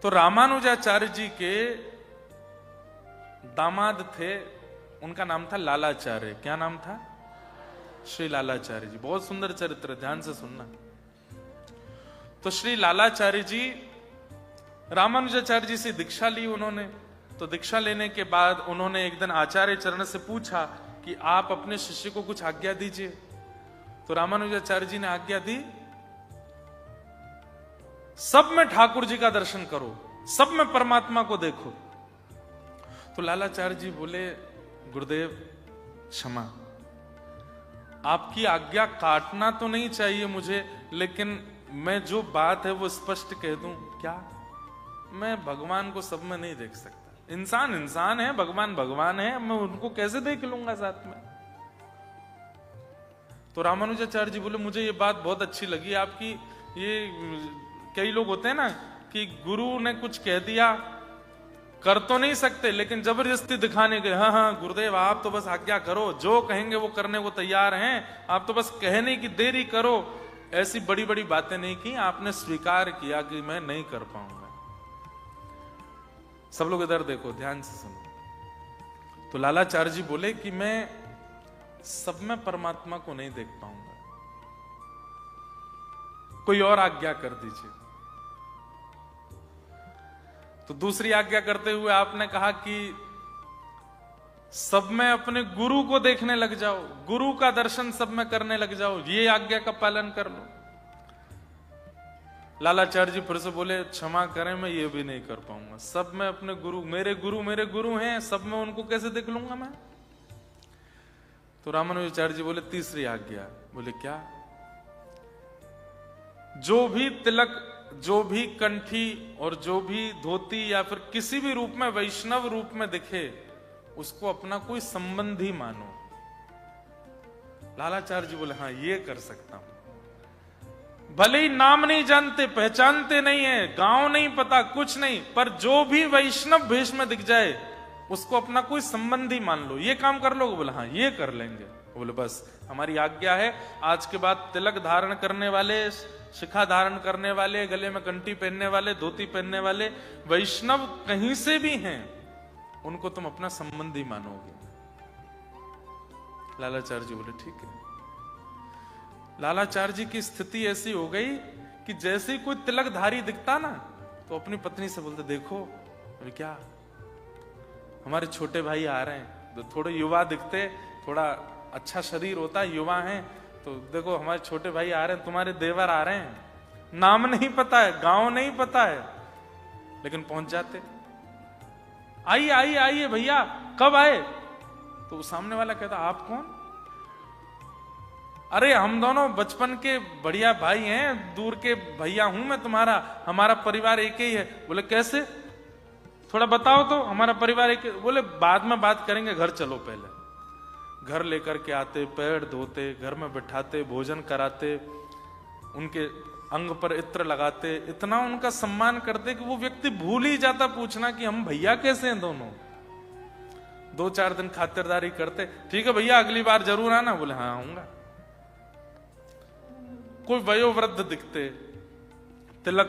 तो रामानुजाचार्य जी के दामाद थे, उनका नाम था लालाचार्य। क्या नाम था? श्री लालाचार्य जी। बहुत सुंदर चरित्र, ध्यान से सुनना। तो श्री लालाचार्य जी रामानुजाचार्य जी से दीक्षा ली उन्होंने। तो दीक्षा लेने के बाद उन्होंने एक दिन आचार्य चरण से पूछा कि आप अपने शिष्य को कुछ आज्ञा दीजिए। तो रामानुजाचार्य जी ने आज्ञा दी, सब में ठाकुर जी का दर्शन करो, सब में परमात्मा को देखो। तो लालाचार्य जी बोले, गुरुदेव क्षमा, आपकी आज्ञा काटना तो नहीं चाहिए मुझे, लेकिन मैं जो बात है वो स्पष्ट कह दूं। क्या? मैं भगवान को सब में नहीं देख सकता। इंसान इंसान है, भगवान भगवान है, मैं उनको कैसे देख लूंगा साथ में? तो रामानुजाचार्य जी बोले, मुझे ये बात बहुत अच्छी लगी आपकी। ये कई लोग होते हैं ना कि गुरु ने कुछ कह दिया, कर तो नहीं सकते, लेकिन जबरदस्ती दिखाने के, हाँ हाँ गुरुदेव आप तो बस आज्ञा करो, जो कहेंगे वो करने को तैयार हैं, आप तो बस कहने की देरी करो। ऐसी बड़ी बड़ी बातें नहीं की, आपने स्वीकार किया कि मैं नहीं कर पाऊंगा। सब लोग इधर देखो, ध्यान से सुनो। तो लालाचार्य जी बोले कि मैं सब में परमात्मा को नहीं देख पाऊंगा, कोई और आज्ञा कर दीजिए। तो दूसरी आज्ञा करते हुए आपने कहा कि सब में अपने गुरु को देखने लग जाओ, गुरु का दर्शन सब में करने लग जाओ, ये आज्ञा का पालन कर लो। लालाचार्य जी फिर से बोले, क्षमा करें मैं ये भी नहीं कर पाऊंगा। सब में अपने गुरु मेरे गुरु हैं, सब में उनको कैसे देख लूंगा मैं? तो रामानुजाचार्य जी बोले, तीसरी आज्ञा। बोले क्या? जो भी तिलक, जो भी कंठी और जो भी धोती या फिर किसी भी रूप में वैष्णव रूप में दिखे, उसको अपना कोई संबंधी मानो। लालाचार्य जी बोले, हाँ ये कर सकता हूं। भले ही नाम नहीं जानते, पहचानते नहीं है, गांव नहीं पता, कुछ नहीं, पर जो भी वैष्णव भेष में दिख जाए उसको अपना कोई संबंधी मान लो। ये काम कर लो? बोले हाँ ये कर लेंगे। बोले बस हमारी आज्ञा है, आज के बाद तिलक धारण करने वाले, शिखा धारण करने वाले, गले में कंठी पहनने वाले, धोती पहनने वाले वैष्णव कहीं से भी हैं, उनको तुम अपना संबंधी मानोगे। लालाचार्य जी बोले ठीक है। लालाचार्य जी की स्थिति ऐसी हो गई कि जैसे ही कोई तिलकधारी दिखता ना, तो अपनी पत्नी से बोलते, देखो क्या हमारे छोटे भाई आ रहे हैं, तो थोड़े युवा दिखते, थोड़ा अच्छा शरीर होता है, युवा हैं, तो देखो हमारे छोटे भाई आ रहे हैं, तुम्हारे देवर आ रहे हैं। नाम नहीं पता है, गांव नहीं पता है, लेकिन पहुंच जाते, आइए आइए आइए भैया, कब आए? तो सामने वाला कहता, आप कौन? अरे हम दोनों बचपन के बढ़िया भाई हैं, दूर के भैया हूं मैं तुम्हारा, हमारा परिवार एक ही है। बोले कैसे? थोड़ा बताओ तो, हमारा परिवार एक। बोले बाद में बात करेंगे, घर चलो पहले। घर लेकर के आते, पैर धोते, घर में बिठाते, भोजन कराते, उनके अंग पर इत्र लगाते, इतना उनका सम्मान करते कि वो व्यक्ति भूल ही जाता पूछना कि हम भैया कैसे हैं दोनों। 2-4 दिन खातिरदारी करते, ठीक है भैया अगली बार जरूर आना। बोले हाँ आऊंगा। कोई वयोवृद्ध दिखते, तिलक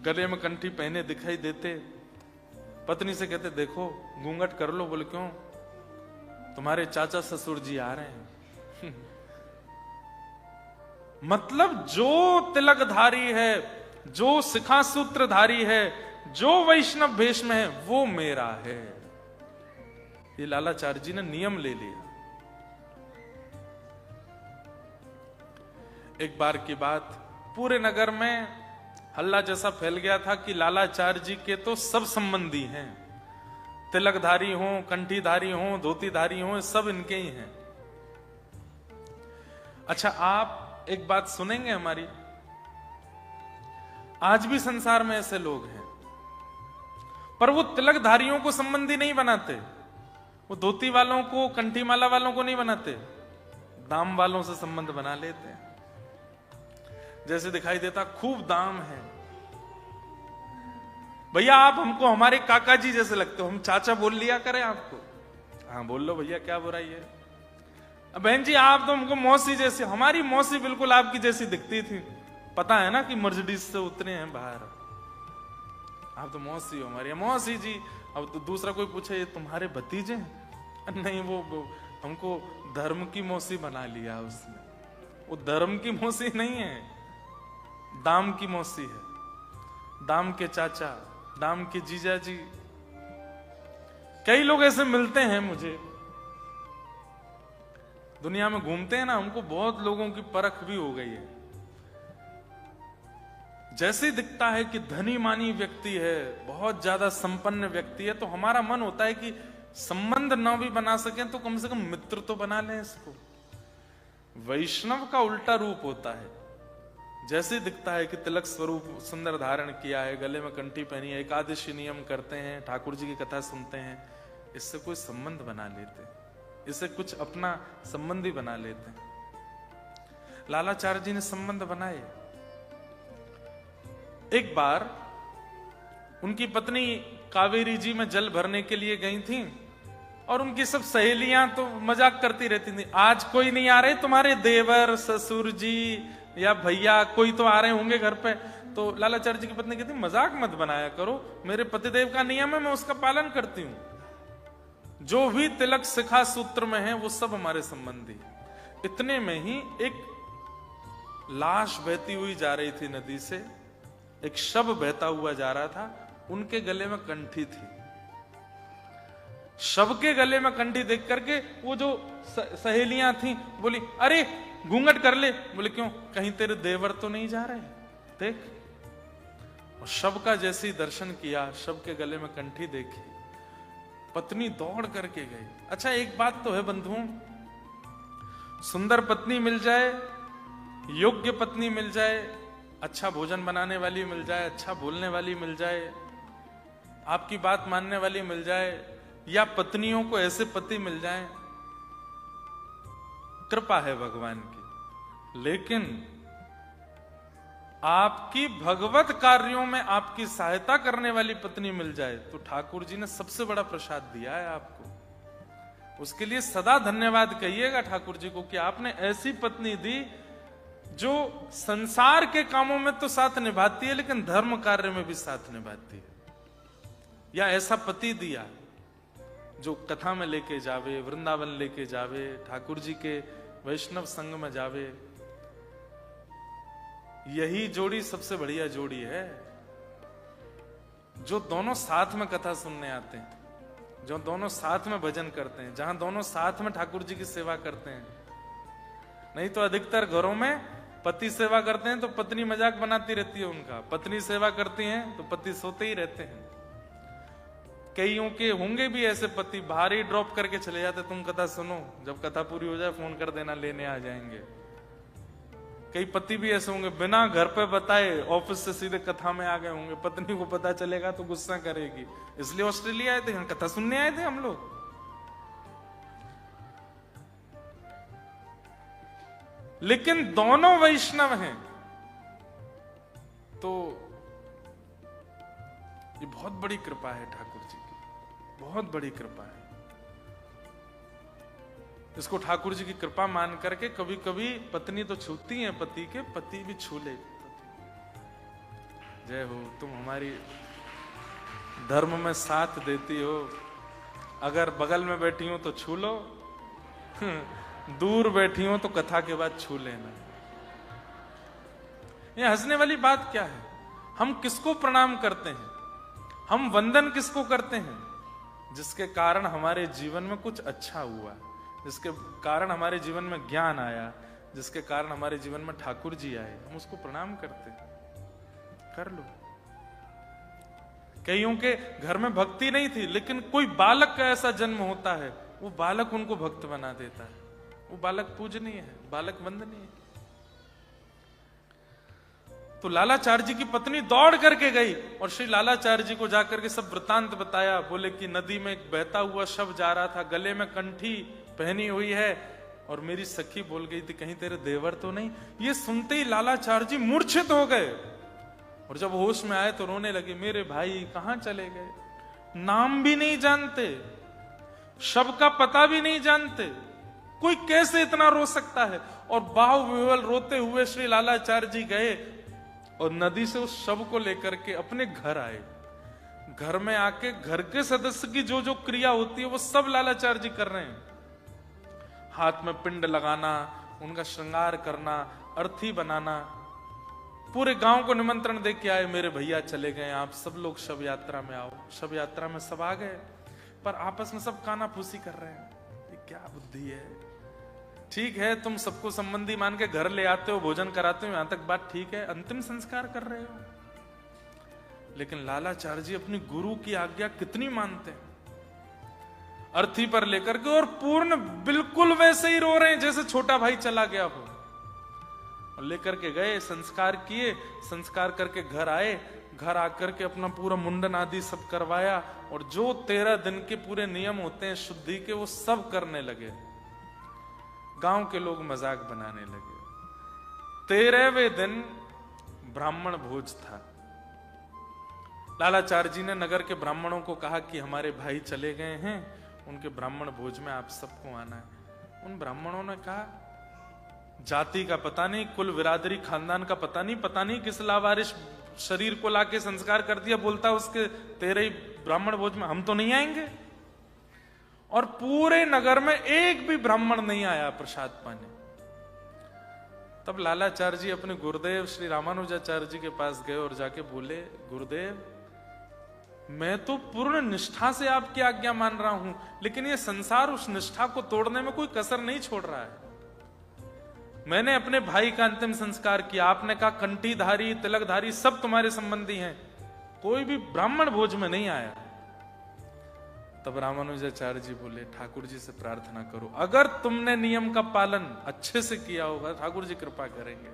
गले में कंठी पहने दिखाई देते, पत्नी से कहते, देखो घूंघट कर लो। बोले क्यों? तुम्हारे चाचा ससुर जी आ रहे हैं। मतलब जो तिलकधारी है, जो शिखा सूत्रधारी है, जो वैष्णव भेष में है, वो मेरा है। ये लालाचार्य जी ने नियम ले लिया। एक बार की बात, पूरे नगर में हल्ला जैसा फैल गया था कि लालाचार्य जी के तो सब संबंधी हैं, तिलकधारी हों, कंठीधारी हों, धोतीधारी हों, सब इनके ही हैं। अच्छा आप एक बात सुनेंगे हमारी, आज भी संसार में ऐसे लोग हैं, पर वो तिलकधारियों को संबंधी नहीं बनाते, वो धोती वालों को, कंठी माला वालों को नहीं बनाते, दाम वालों से संबंध बना लेते हैं। जैसे दिखाई देता खूब दाम है, भैया आप हमको हमारे काका जी जैसे लगते हो, हम चाचा बोल लिया करें आपको। हाँ बोल लो भैया, क्या बुराई है। बहन जी आप तो हमको मौसी जैसी, हमारी मौसी बिल्कुल आपकी जैसी दिखती थी, पता है ना कि मर्सिडीज से उतरे हैं बाहर। आप तो मौसी हो हमारी। मौसी जी। अब तो दूसरा कोई पूछे ये तुम्हारे भतीजे हैं? नहीं, वो हमको धर्म की मौसी बना लिया उसने। वो धर्म की मौसी नहीं है, दाम की मौसी है, दाम के चाचा, दाम के जीजा जी। कई लोग ऐसे मिलते हैं मुझे, दुनिया में घूमते हैं ना, हमको बहुत लोगों की परख भी हो गई है। जैसे दिखता है कि धनी मानी व्यक्ति है, बहुत ज्यादा संपन्न व्यक्ति है, तो हमारा मन होता है कि संबंध ना भी बना सकें तो कम से कम मित्र तो बना लें इसको। वैष्णव का उल्टा रूप होता है। जैसे दिखता है कि तिलक स्वरूप सुंदर धारण किया है, गले में कंठी पहनी है, एकादशी नियम करते हैं, ठाकुर जी की कथा सुनते हैं, इससे कोई संबंध बना लेते हैं, इससे कुछ अपना संबंधी बना लेते हैं। लालाचार्य जी ने संबंध बनाए। एक बार उनकी पत्नी कावेरी जी में जल भरने के लिए गई थी और उनकी सब सहेलियां तो मजाक करती रहती थी, आज कोई नहीं आ रहे तुम्हारे देवर ससुर जी या भैया, कोई तो आ रहे होंगे घर पे। तो लालाचार्य जी की पत्नी कहती मजाक मत बनाया करो, मेरे पतिदेव का नियम है, मैं उसका पालन करती हूं। जो भी तिलक शिखा सूत्र में है वो सब हमारे संबंधी। इतने में ही एक लाश बहती हुई जा रही थी नदी से, एक शव बहता हुआ जा रहा था, उनके गले में कंठी थी। शव के गले में कंठी देख करके वो जो सहेलियां थी बोली अरे घूंघट कर ले। बोले क्यों? कहीं तेरे देवर तो नहीं जा रहे, देख। और शव का जैसे ही दर्शन किया, शव के गले में कंठी देखी, पत्नी दौड़ करके गई। अच्छा एक बात तो है बंधुओं, सुंदर पत्नी मिल जाए, योग्य पत्नी मिल जाए, अच्छा भोजन बनाने वाली मिल जाए, अच्छा बोलने वाली मिल जाए, आपकी बात मानने वाली मिल जाए, या पत्नियों को ऐसे पति मिल जाए, कृपा है भगवान की। लेकिन आपकी भगवत कार्यों में आपकी सहायता करने वाली पत्नी मिल जाए तो ठाकुर जी ने सबसे बड़ा प्रसाद दिया है आपको। उसके लिए सदा धन्यवाद कहिएगा ठाकुर जी को कि आपने ऐसी पत्नी दी जो संसार के कामों में तो साथ निभाती है लेकिन धर्म कार्य में भी साथ निभाती है। या ऐसा पति दिया जो कथा में लेके जावे, वृंदावन लेके जावे, ठाकुर जी के वैष्णव संग में जावे। यही जोड़ी सबसे बढ़िया जोड़ी है, जो दोनों साथ में कथा सुनने आते हैं, जो दोनों साथ में भजन करते हैं, जहां दोनों साथ में ठाकुर जी की सेवा करते हैं। नहीं तो अधिकतर घरों में पति सेवा करते हैं तो पत्नी मजाक बनाती रहती है उनका, पत्नी सेवा करती हैं तो पति सोते ही रहते हैं। कईयों के होंगे भी ऐसे पति, बाहर ही ड्रॉप करके चले जाते, तुम कथा सुनो, जब कथा पूरी हो जाए फोन कर देना, लेने आ जाएंगे। कई पति भी ऐसे होंगे बिना घर पे बताए ऑफिस से सीधे कथा में आ गए होंगे, पत्नी को पता चलेगा तो गुस्सा करेगी। इसलिए ऑस्ट्रेलिया आए थे, यहाँ कथा सुनने आए थे हम लोग। लेकिन दोनों वैष्णव हैं तो ये बहुत बड़ी कृपा है ठाकुर जी की, बहुत बड़ी कृपा है। इसको ठाकुर जी की कृपा मान करके कभी कभी पत्नी तो छूती है पति के, पति भी छू ले। जय हो, तुम हमारी धर्म में साथ देती हो। अगर बगल में बैठी हो तो छू लो, दूर बैठी हो तो कथा के बाद छू लेना। ये हंसने वाली बात क्या है? हम किसको प्रणाम करते हैं, हम वंदन किसको करते हैं? जिसके कारण हमारे जीवन में कुछ अच्छा हुआ, जिसके कारण हमारे जीवन में ज्ञान आया, जिसके कारण हमारे जीवन में ठाकुर जी आए, हम उसको प्रणाम करते हैं। कर लो। कईयों के घर में भक्ति नहीं थी लेकिन कोई बालक का ऐसा जन्म होता है, वो बालक उनको भक्त बना देता है। वो बालक पूजनीय है, बालक वंदनीय है। तो लालाचार्य जी की पत्नी दौड़ करके गई और श्री लालाचार्य जी को जाकर के सब वृतांत बताया। बोले कि नदी में एक बहता हुआ शव जा रहा था, गले में कंठी पहनी हुई है, और मेरी सखी बोल गई थी कहीं तेरे देवर तो नहीं। ये सुनते ही लालाचार्य जी मूर्छित हो गए और जब होश में आए तो रोने लगे। मेरे भाई कहां चले गए? नाम भी नहीं जानते, शव का पता भी नहीं जानते, कोई कैसे इतना रो सकता है? और बाहुविह्वल रोते हुए श्री लालाचार्य जी गए और नदी से उस शव को लेकर के अपने घर आए। घर में आके घर के सदस्य की जो जो क्रिया होती है वो सब लालाचार्य जी कर रहे हैं। हाथ में पिंड लगाना, उनका श्रृंगार करना, अर्थी बनाना। पूरे गांव को निमंत्रण दे के आए, मेरे भैया चले गए, आप सब लोग शव यात्रा में आओ। शव यात्रा में सब आ गए, पर आपस में सब काना फूसी कर रहे हैं। ये क्या बुद्धि है? ठीक है, तुम सबको संबंधी मान के घर ले आते हो, भोजन कराते हो, यहां तक बात ठीक है, अंतिम संस्कार कर रहे हो। लेकिन लालाचार्य जी अपनी गुरु की आज्ञा कितनी मानते हैं। अर्थी पर लेकर के, और पूर्ण बिल्कुल वैसे ही रो रहे हैं जैसे छोटा भाई चला गया हो। और लेकर के गए, संस्कार किए, संस्कार करके घर आए। घर आकर के अपना पूरा मुंडन आदि सब करवाया, और जो 13 दिन के पूरे नियम होते हैं शुद्धि के, वो सब करने लगे। गांव के लोग मजाक बनाने लगे। 13वें दिन ब्राह्मण भोज था। लालाचार्य जी ने नगर के ब्राह्मणों को कहा कि हमारे भाई चले गए हैं, उनके ब्राह्मण भोज में आप सबको आना है। उन ब्राह्मणों ने कहा, जाति का पता नहीं, कुल बिरादरी खानदान का पता नहीं किस लावारिश शरीर को लाके संस्कार कर दिया, बोलता उसके 13 ही ब्राह्मण भोज में हम तो नहीं आएंगे। और पूरे नगर में एक भी ब्राह्मण नहीं आया प्रसाद पाने। तब लालाचार्य जी अपने गुरुदेव श्री रामानुजाचार्य जी के पास गए और जाके बोले, गुरुदेव, मैं तो पूर्ण निष्ठा से आपकी आज्ञा मान रहा हूं, लेकिन ये संसार उस निष्ठा को तोड़ने में कोई कसर नहीं छोड़ रहा है। मैंने अपने भाई का अंतिम संस्कार किया, आपने कहा कंठीधारी तिलकधारी सब तुम्हारे संबंधी हैं, कोई भी ब्राह्मण भोज में नहीं आया। तब रामानुजाचार्य जी बोले, ठाकुर जी से प्रार्थना करो, अगर तुमने नियम का पालन अच्छे से किया होगा ठाकुर जी कृपा करेंगे।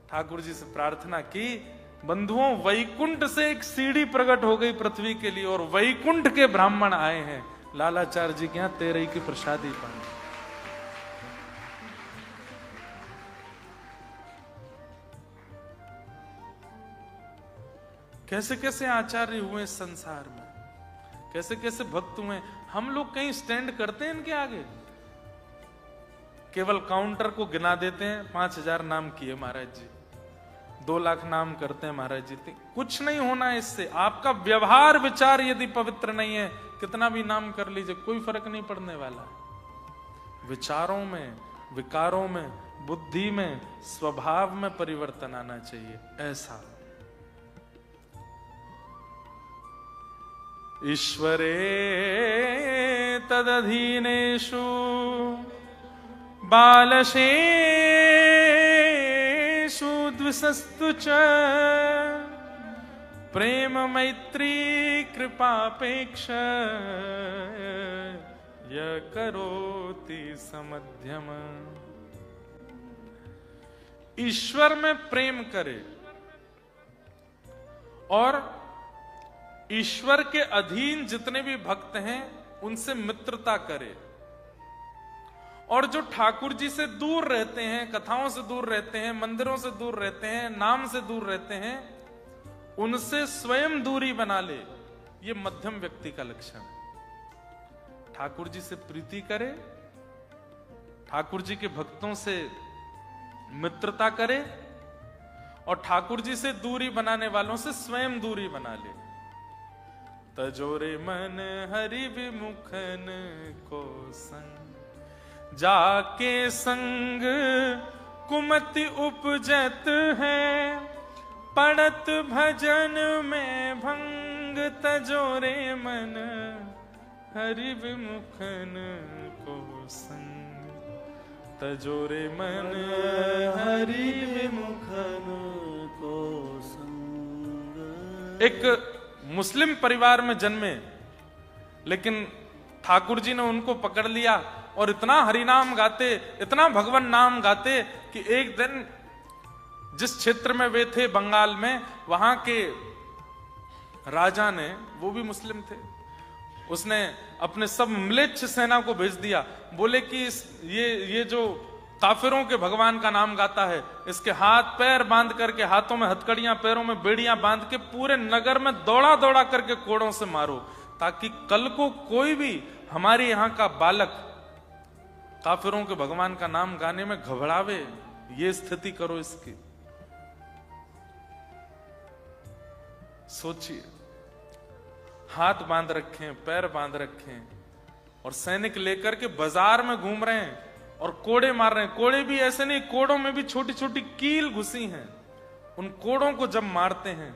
ठाकुर जी से प्रार्थना की। बंधुओं, वैकुंठ से एक सीढ़ी प्रकट हो गई पृथ्वी के लिए, और वैकुंठ के ब्राह्मण आए हैं लालाचार्य जी के यहां 13 की प्रसादी पाने। कैसे कैसे आचार्य हुए इस संसार में, कैसे कैसे भक्त हुए। हम लोग कहीं स्टैंड करते हैं इनके आगे? केवल काउंटर को गिना देते हैं, 5000 नाम किए महाराज जी, 2 लाख नाम करते हैं महाराज जी। कुछ नहीं होना है इससे। आपका व्यवहार विचार यदि पवित्र नहीं है, कितना भी नाम कर लीजिए, कोई फर्क नहीं पड़ने वाला। विचारों में, विकारों में, बुद्धि में, स्वभाव में परिवर्तन आना चाहिए। ऐसा ईश्वरे तदधीनेषु बालशेषु द्विषस्तु च प्रेम मैत्री कृपापेक्ष य करोति समध्यम। ईश्वर में प्रेम करे और ईश्वर के अधीन जितने भी भक्त हैं उनसे मित्रता करे, और जो ठाकुर जी से दूर रहते हैं, कथाओं से दूर रहते हैं, मंदिरों से दूर रहते हैं, नाम से दूर रहते हैं, उनसे स्वयं दूरी बना ले। ये मध्यम व्यक्ति का लक्षण है। ठाकुर जी से प्रीति करे, ठाकुर जी के भक्तों से मित्रता करे, और ठाकुर जी से दूरी बनाने वालों से स्वयं दूरी बना ले। तजोरे मन हरि विमुखन को संग, जाके संग कुमति उपजत है, पड़त भजन में भंग। तजोरे मन हरि विमुखन को संग, तजोरे मन हरि विमुखन को संग। एक मुस्लिम परिवार में जन्मे, लेकिन ठाकुर जी ने उनको पकड़ लिया और इतना हरिनाम गाते, इतना भगवान नाम गाते कि एक दिन जिस क्षेत्र में वे थे बंगाल में, वहां के राजा ने, वो भी मुस्लिम थे, उसने अपने सब म्लेच्छ सेना को भेज दिया। बोले कि ये जो काफिरों के भगवान का नाम गाता है, इसके हाथ पैर बांध करके, हाथों में हथकड़ियां, पैरों में बेड़ियां बांध के पूरे नगर में दौड़ा दौड़ा करके कोड़ों से मारो, ताकि कल को कोई भी हमारे यहां का बालक काफिरों के भगवान का नाम गाने में घबरावे। ये स्थिति करो इसकी। सोचिए, हाथ बांध रखे हैं, पैर बांध रखे हैं, और सैनिक लेकर के बाजार में घूम रहे हैं और कोड़े मार रहे हैं। कोड़े भी ऐसे नहीं, कोड़ों में भी छोटी छोटी कील घुसी हैं। उन कोड़ों को जब मारते हैं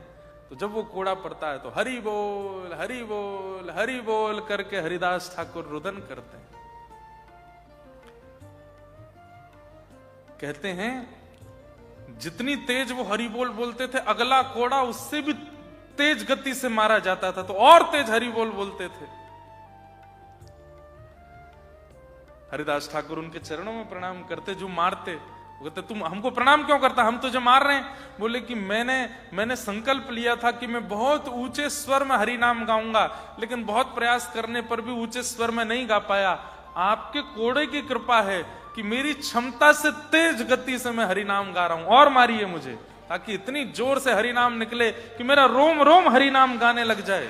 तो जब वो कोड़ा पड़ता है तो हरि बोल हरि बोल हरि बोल करके हरिदास ठाकुर रुदन करते हैं। कहते हैं जितनी तेज वो हरि बोल बोलते थे, अगला कोड़ा उससे भी तेज गति से मारा जाता था, तो और तेज हरि बोल बोलते थे। हरिदास ठाकुर उनके चरणों में प्रणाम करते, जो मारते। वो कहते तुम हमको प्रणाम क्यों करता, हम तुझे मार रहे हैं। बोले कि मैंने संकल्प लिया था कि मैं बहुत ऊंचे स्वर में हरि नाम गाऊंगा, लेकिन बहुत प्रयास करने पर भी ऊंचे स्वर में नहीं गा पाया। आपके कोड़े की कृपा है कि मेरी क्षमता से तेज गति से मैं हरि नाम गा रहा हूं, और मारिए मुझे, ताकि इतनी जोर से हरि नाम निकले कि मेरा रोम रोम हरि नाम गाने लग जाए।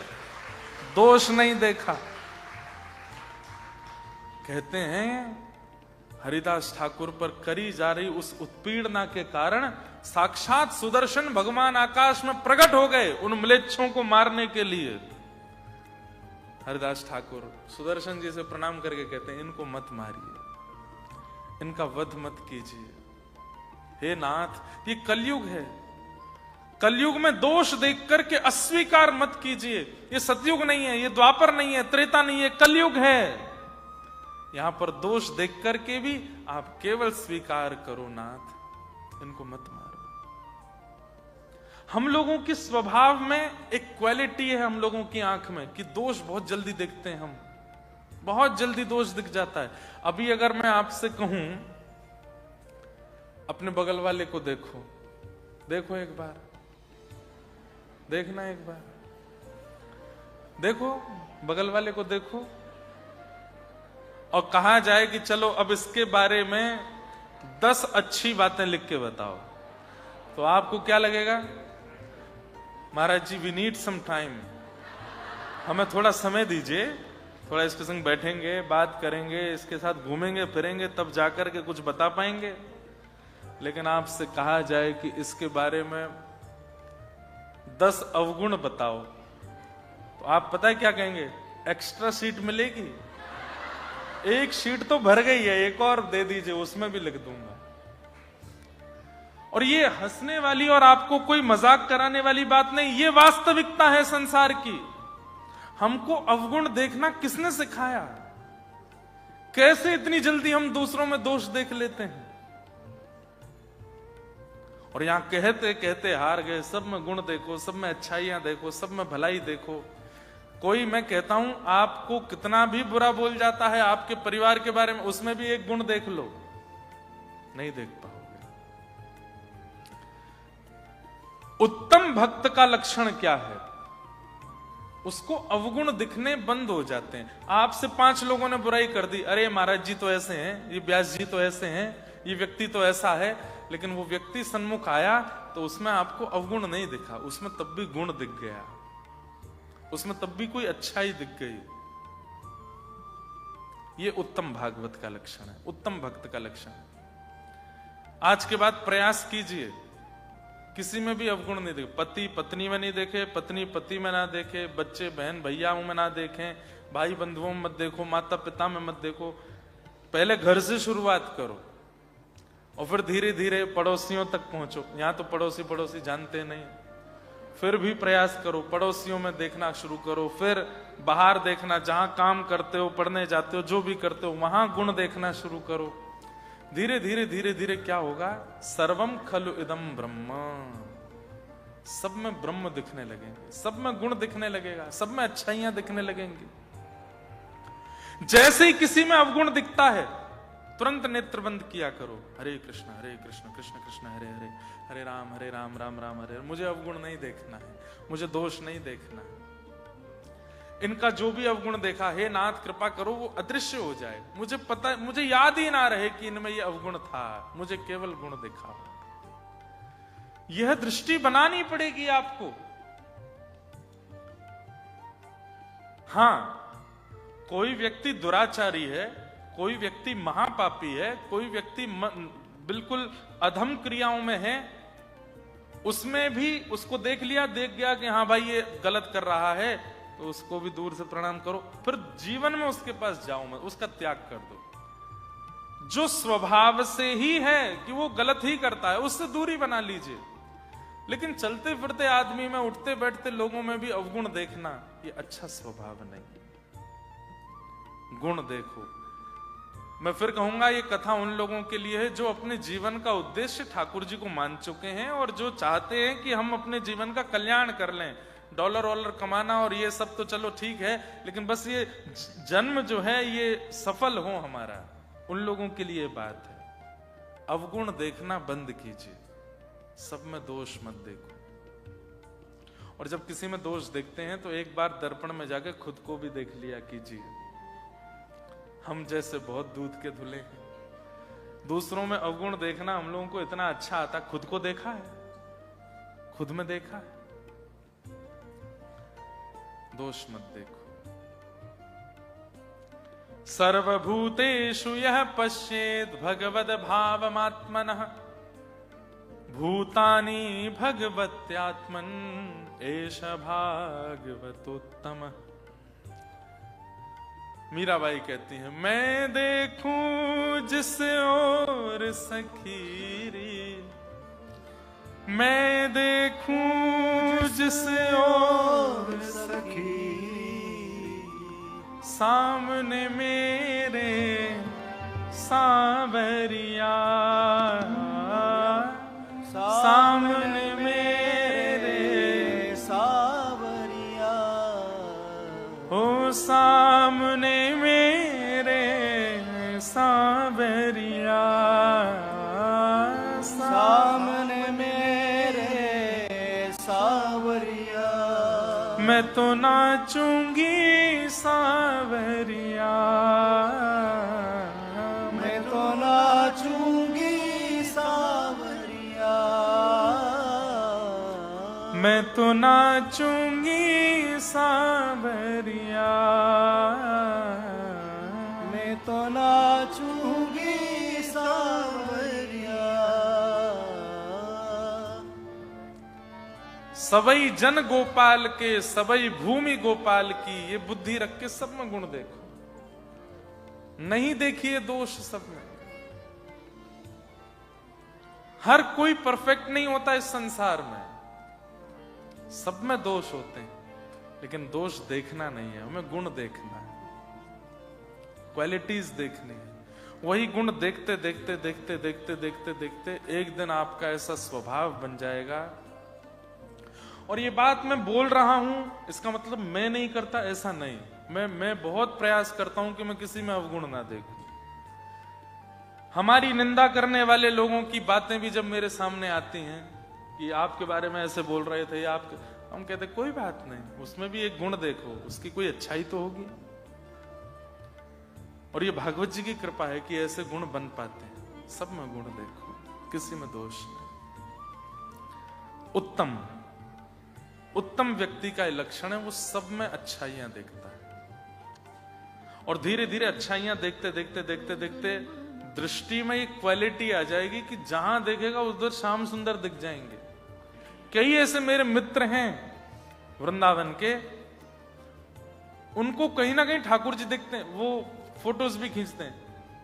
दोष नहीं देखा। कहते हैं हरिदास ठाकुर पर करी जा रही उस उत्पीड़ना के कारण साक्षात सुदर्शन भगवान आकाश में प्रकट हो गए उन म्लेच्छों को मारने के लिए। हरिदास ठाकुर सुदर्शन जी से प्रणाम करके कहते हैं इनको मत मारिए, इनका वध मत कीजिए। हे नाथ, ये कलयुग है, कलयुग में दोष देख करके अस्वीकार मत कीजिए। ये सतयुग नहीं है, ये द्वापर नहीं है, त्रेता नहीं है, कलयुग है। यहां पर दोष देख करके भी आप केवल स्वीकार करो नाथ, इनको मत मारो। हम लोगों की स्वभाव में एक क्वालिटी है हम लोगों की आंख में कि दोष बहुत जल्दी देखते हैं हम, बहुत जल्दी दोष दिख जाता है। अभी अगर मैं आपसे कहूं अपने बगल वाले को देखो, देखो एक बार, देखना एक बार, देखो बगल वाले को देखो, और कहा जाए कि चलो अब इसके बारे में 10 अच्छी बातें लिख के बताओ, तो आपको क्या लगेगा? महाराज जी वी नीड सम टाइम, हमें थोड़ा समय दीजिए, थोड़ा इसके संग बैठेंगे, बात करेंगे, इसके साथ घूमेंगे फिरेंगे, तब जाकर के कुछ बता पाएंगे। लेकिन आपसे कहा जाए कि इसके बारे में 10 अवगुण बताओ, तो आप पता है क्या कहेंगे? एक्स्ट्रा सीट मिलेगी, एक शीट तो भर गई है, एक और दे दीजिए, उसमें भी लिख दूंगा। और ये हंसने वाली और आपको कोई मजाक कराने वाली बात नहीं, ये वास्तविकता है संसार की। हमको अवगुण देखना किसने सिखाया? कैसे इतनी जल्दी हम दूसरों में दोष देख लेते हैं? और यहां कहते कहते हार गए। सब में गुण देखो, सब में अच्छाइयां देखो, सब में भलाई देखो। कोई, मैं कहता हूं, आपको कितना भी बुरा बोल जाता है आपके परिवार के बारे में, उसमें भी एक गुण देख लो, नहीं देख पाओगे। उत्तम भक्त का लक्षण क्या है? उसको अवगुण दिखने बंद हो जाते हैं। आपसे 5 लोगों ने बुराई कर दी, अरे महाराज जी तो ऐसे हैं, ये व्यास जी तो ऐसे हैं, ये व्यक्ति तो ऐसा है, लेकिन वो व्यक्ति सन्मुख आया तो उसमें आपको अवगुण नहीं दिखा, उसमें तब भी गुण दिख गया, उसमें तब भी कोई अच्छाई दिख गई। ये उत्तम भागवत का लक्षण है, उत्तम भक्त का लक्षण है। आज के बाद प्रयास कीजिए, किसी में भी अवगुण नहीं देखे। पति पत्नी में नहीं देखे, पत्नी पति में ना देखे, बच्चे बहन भैयाओं में ना देखें, भाई बंधुओं में मत देखो, माता पिता में मत देखो। पहले घर से शुरुआत करो और फिर धीरे धीरे पड़ोसियों तक पहुंचो। यहां तो पड़ोसी जानते नहीं, फिर भी प्रयास करो, पड़ोसियों में देखना शुरू करो, फिर बाहर देखना, जहां काम करते हो, पढ़ने जाते हो, जो भी करते हो, वहां गुण देखना शुरू करो। धीरे धीरे धीरे धीरे क्या होगा? सर्वम खलु इदम ब्रह्म, सब में ब्रह्म दिखने लगेंगे, सब में गुण दिखने लगेगा, सब में अच्छाइयां दिखने लगेंगी। जैसे ही किसी में अवगुण दिखता है तुरंत नेत्र बंद किया करो, हरे कृष्ण कृष्ण कृष्ण हरे हरे, हरे राम राम राम हरे। मुझे अवगुण नहीं देखना है, मुझे दोष नहीं देखना है। इनका जो भी अवगुण देखा, हे नाथ कृपा करो वो अदृश्य हो जाए। मुझे पता, मुझे याद ही ना रहे कि इनमें ये अवगुण था, मुझे केवल गुण दिखा। यह दृष्टि बनानी पड़ेगी आपको। हां, कोई व्यक्ति दुराचारी है, कोई व्यक्ति महापापी है, कोई व्यक्ति बिल्कुल अधम क्रियाओं में है, उसमें भी उसको देख लिया, देख गया कि हाँ भाई ये गलत कर रहा है, तो उसको भी दूर से प्रणाम करो, फिर जीवन में उसके पास जाओ मत, उसका त्याग कर दो। जो स्वभाव से ही है कि वो गलत ही करता है, उससे दूरी बना लीजिए। लेकिन चलते फिरते आदमी में, उठते बैठते लोगों में भी अवगुण देखना, ये अच्छा स्वभाव नहीं। गुण देखो। मैं फिर कहूंगा, ये कथा उन लोगों के लिए है जो अपने जीवन का उद्देश्य ठाकुर जी को मान चुके हैं और जो चाहते हैं कि हम अपने जीवन का कल्याण कर लें। डॉलर वॉलर कमाना और ये सब तो चलो ठीक है, लेकिन बस ये जन्म जो है ये सफल हो हमारा, उन लोगों के लिए बात है। अवगुण देखना बंद कीजिए, सब में दोष मत देखो। और जब किसी में दोष देखते हैं तो एक बार दर्पण में जाके खुद को भी देख लिया कीजिए। हम जैसे बहुत दूध के धुले हैं। दूसरों में अवगुण देखना हम लोगों को इतना अच्छा आता, खुद को देखा है, खुद में देखा है। दोष मत देखो। सर्वभूतेषु यः पश्येत् भगवद् भावमात्मनः भूतानि भगवत्यात्मन् एष भागवतोत्तमः। मीराबाई कहती हैं, मैं देखूं जिस ओर सखीरी, मैं देखूं जिस ओर सखीरी, सामने मेरे सांवरिया, सामने मेरे सांवरिया, ओ सामने मेरे सांवरिया, सामने मेरे सांवरिया, मैं तो नाचूंगी सांवरिया, मैं तो नाचूंगी सांवरिया, मैं तो नाचूंगी सांवरिया, मैं तो नाचूंगी सांवरिया। सबई जन गोपाल के सबई भूमि गोपाल की, ये बुद्धि रख के सब में गुण देखो, नहीं देखिए दोष सब में। हर कोई परफेक्ट नहीं होता इस संसार में, सब में दोष होते हैं, लेकिन दोष देखना नहीं है, हमें गुण देखना है, क्वालिटीज देखनी है। वही गुण देखते देखते देखते देखते देखते देखते एक दिन आपका ऐसा स्वभाव बन जाएगा। और ये बात मैं बोल रहा हूं, इसका मतलब मैं नहीं करता ऐसा नहीं, मैं बहुत प्रयास करता हूं कि मैं किसी में अवगुण ना देखूं। हमारी निंदा करने वाले लोगों की बातें भी जब मेरे सामने आती हैं कि आपके बारे में ऐसे बोल रहे थे, हम कहते कोई बात नहीं, उसमें भी एक गुण देखो, उसकी कोई अच्छाई तो होगी। और ये भागवत जी की कृपा है कि ऐसे गुण बन पाते हैं। सब में गुण देखो, किसी में दोष नहीं। उत्तम उत्तम व्यक्ति का लक्षण है, वो सब में अच्छाइयां देखता है। और धीरे धीरे अच्छाइयां देखते देखते देखते देखते दृष्टि में एक क्वालिटी आ जाएगी कि जहां देखेगा उधर श्याम सुंदर दिख जाएंगे। कई ऐसे मेरे मित्र हैं वृंदावन के, उनको कहीं ना कहीं ठाकुर जी दिखते हैं, वो फोटोज भी खींचते हैं।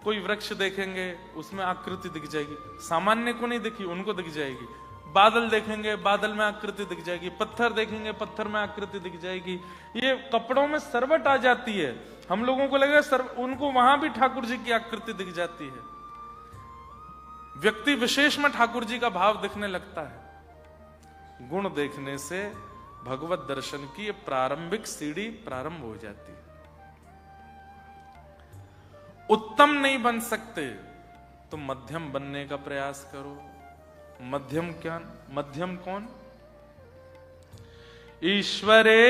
कोई वृक्ष देखेंगे उसमें आकृति दिख जाएगी, सामान्य को नहीं दिखी उनको दिख जाएगी। बादल देखेंगे बादल में आकृति दिख जाएगी, पत्थर देखेंगे पत्थर में आकृति दिख जाएगी। ये कपड़ों में सरवट आ जाती है, हम लोगों को लगेगा उनको वहां भी ठाकुर जी की आकृति दिख जाती है। व्यक्ति विशेष में ठाकुर जी का भाव दिखने लगता है। गुण देखने से भगवत दर्शन की प्रारंभिक सीढ़ी प्रारंभ हो जाती है। उत्तम नहीं बन सकते तो मध्यम बनने का प्रयास करो। मध्यम क्या? मध्यम कौन? ईश्वरे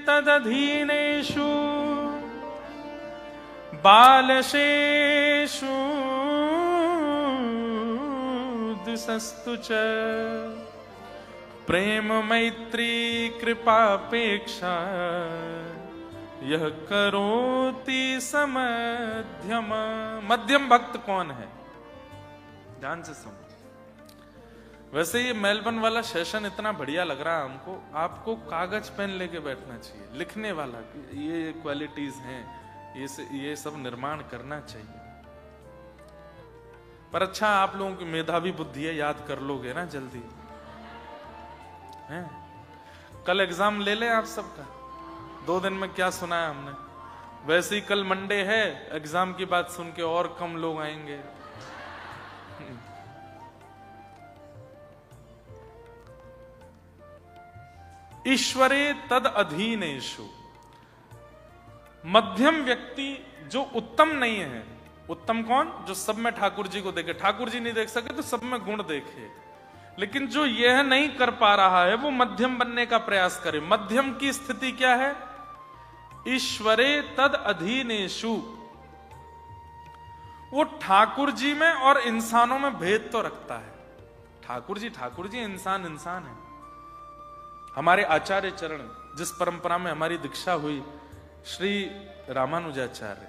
तदधीनेषु बालशेषु दिशस्तु च प्रेम मैत्री कृपापेक्षा यह करोति समध्यम। मध्यम भक्त कौन है? ध्यान से सुनो। वैसे ये मेलबर्न वाला सेशन इतना बढ़िया लग रहा है हमको। आपको कागज पेन लेके बैठना चाहिए, लिखने वाला ये क्वालिटीज हैं, ये सब निर्माण करना चाहिए। पर अच्छा, आप लोगों की मेधावी बुद्धि है, याद कर लोगे ना जल्दी हैं? कल एग्जाम ले लें आप सबका। 2 दिन में क्या सुना है हमने? वैसे ही कल मंडे है, एग्जाम की बात सुन के और कम लोग आएंगे। ईश्वरे तद अधीनेषु। मध्यम व्यक्ति जो उत्तम नहीं है, उत्तम कौन? जो सब में ठाकुर जी को देखे। ठाकुर जी नहीं देख सके तो सब में गुण देखे। लेकिन जो यह नहीं कर पा रहा है वो मध्यम बनने का प्रयास करे। मध्यम की स्थिति क्या है? ईश्वरे तद अधीनेषु। वो ठाकुर जी में और इंसानों में भेद तो रखता है। ठाकुर जी, इंसान इंसान है। हमारे आचार्य चरण, जिस परंपरा में हमारी दीक्षा हुई, श्री रामानुजाचार्य,